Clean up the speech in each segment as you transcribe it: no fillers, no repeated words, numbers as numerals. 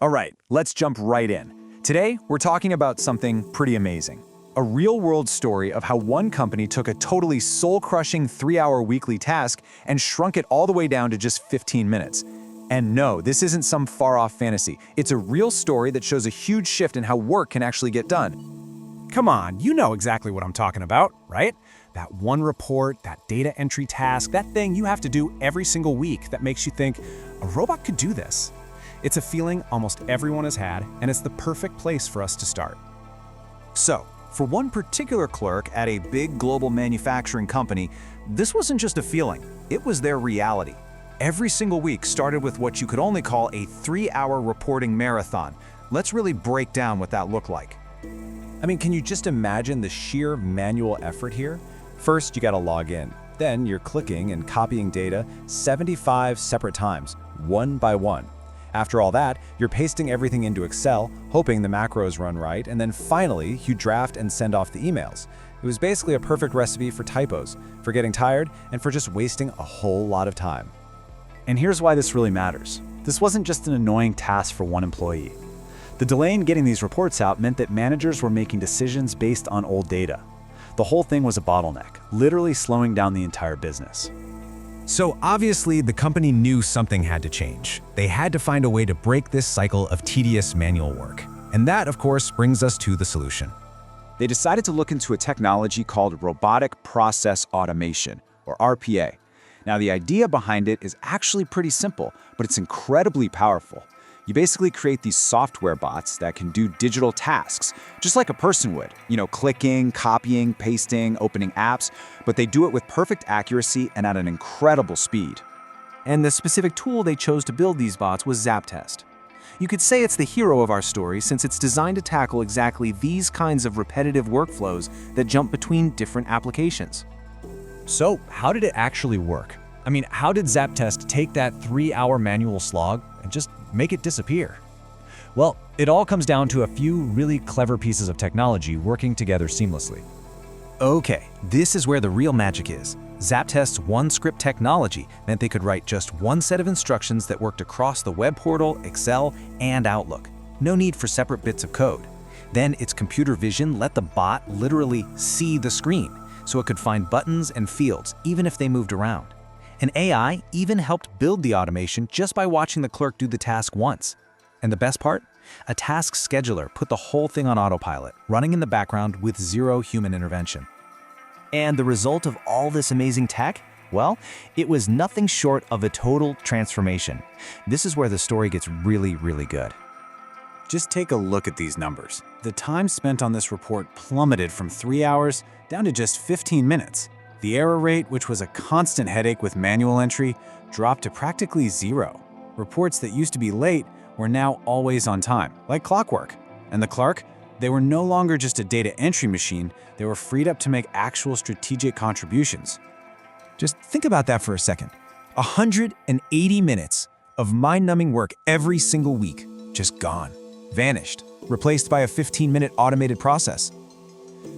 All right, let's jump right in. Today, we're talking about something pretty amazing. A real-world story of how one company took a totally soul-crushing 3-hour weekly task and shrunk it all the way down to just 15 minutes. And no, this isn't some far-off fantasy. It's a real story that shows a huge shift in how work can actually get done. Come on, you know exactly what I'm talking about, right? That one report, that data entry task, that thing you have to do every single week that makes you think, a robot could do this. It's a feeling almost everyone has had, and it's the perfect place for us to start. So, for one particular clerk at a big global manufacturing company, this wasn't just a feeling, it was their reality. Every single week started with what you could only call a 3-hour reporting marathon. Let's really break down what that looked like. I mean, can you just imagine the sheer manual effort here? First, you gotta log in. Then you're clicking and copying data 75 separate times, one by one. After all that, you're pasting everything into Excel, hoping the macros run right, and then finally, you draft and send off the emails. It was basically a perfect recipe for typos, for getting tired, and for just wasting a whole lot of time. And here's why this really matters. This wasn't just an annoying task for one employee. The delay in getting these reports out meant that managers were making decisions based on old data. The whole thing was a bottleneck, literally slowing down the entire business. So obviously, the company knew something had to change. They had to find a way to break this cycle of tedious manual work. And that, of course, brings us to the solution. They decided to look into a technology called robotic process automation, or RPA. Now, the idea behind it is actually pretty simple, but it's incredibly powerful. You basically create these software bots that can do digital tasks, just like a person would. Clicking, copying, pasting, opening apps, but they do it with perfect accuracy and at an incredible speed. And the specific tool they chose to build these bots was ZAPTEST. You could say it's the hero of our story since it's designed to tackle exactly these kinds of repetitive workflows that jump between different applications. So how did it actually work? I mean, how did ZAPTEST take that 3-hour manual slog and just make it disappear? Well, it all comes down to a few really clever pieces of technology working together seamlessly. Okay, this is where the real magic is. ZAPTEST's one-script technology meant they could write just one set of instructions that worked across the web portal, Excel, and Outlook. No need for separate bits of code. Then its computer vision let the bot literally see the screen, so it could find buttons and fields, even if they moved around. And AI even helped build the automation just by watching the clerk do the task once. And the best part? A task scheduler put the whole thing on autopilot, running in the background with zero human intervention. And the result of all this amazing tech? Well, it was nothing short of a total transformation. This is where the story gets really, really good. Just take a look at these numbers. The time spent on this report plummeted from 3 hours down to just 15 minutes. The error rate, which was a constant headache with manual entry, dropped to practically zero. Reports that used to be late were now always on time, like clockwork. And the clerk? They were no longer just a data entry machine, they were freed up to make actual strategic contributions. Just think about that for a second. 180 minutes of mind-numbing work every single week, just gone, vanished, replaced by a 15-minute automated process.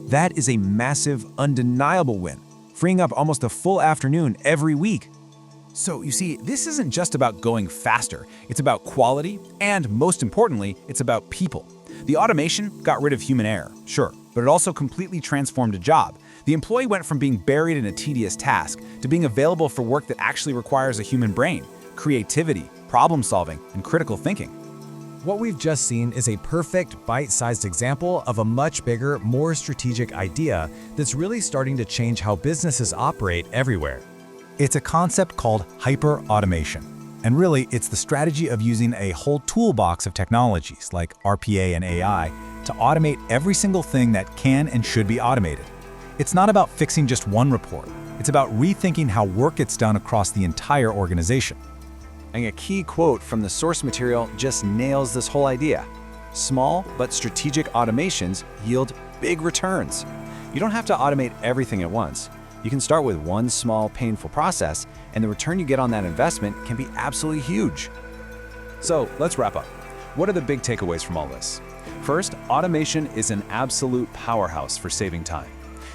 That is a massive, undeniable win, freeing up almost a full afternoon every week. So you see, this isn't just about going faster, it's about quality, and most importantly, it's about people. The automation got rid of human error, sure, but it also completely transformed a job. The employee went from being buried in a tedious task to being available for work that actually requires a human brain, creativity, problem solving, and critical thinking. What we've just seen is a perfect bite-sized example of a much bigger, more strategic idea that's really starting to change how businesses operate everywhere. It's a concept called hyper-automation. And really, it's the strategy of using a whole toolbox of technologies like RPA and AI to automate every single thing that can and should be automated. It's not about fixing just one report. It's about rethinking how work gets done across the entire organization. And a key quote from the source material just nails this whole idea. Small but strategic automations yield big returns. You don't have to automate everything at once. You can start with one small, painful process, and the return you get on that investment can be absolutely huge. So let's wrap up. What are the big takeaways from all this? First, automation is an absolute powerhouse for saving time.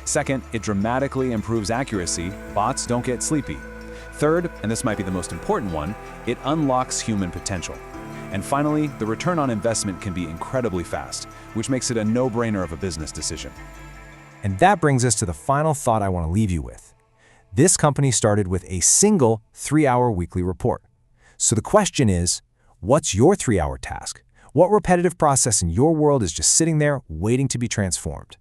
Second, it dramatically improves accuracy. Bots don't get sleepy. Third, and this might be the most important one, it unlocks human potential. And finally, the return on investment can be incredibly fast, which makes it a no-brainer of a business decision. And that brings us to the final thought I want to leave you with. This company started with a single 3-hour weekly report. So the question is, what's your 3-hour task? What repetitive process in your world is just sitting there waiting to be transformed?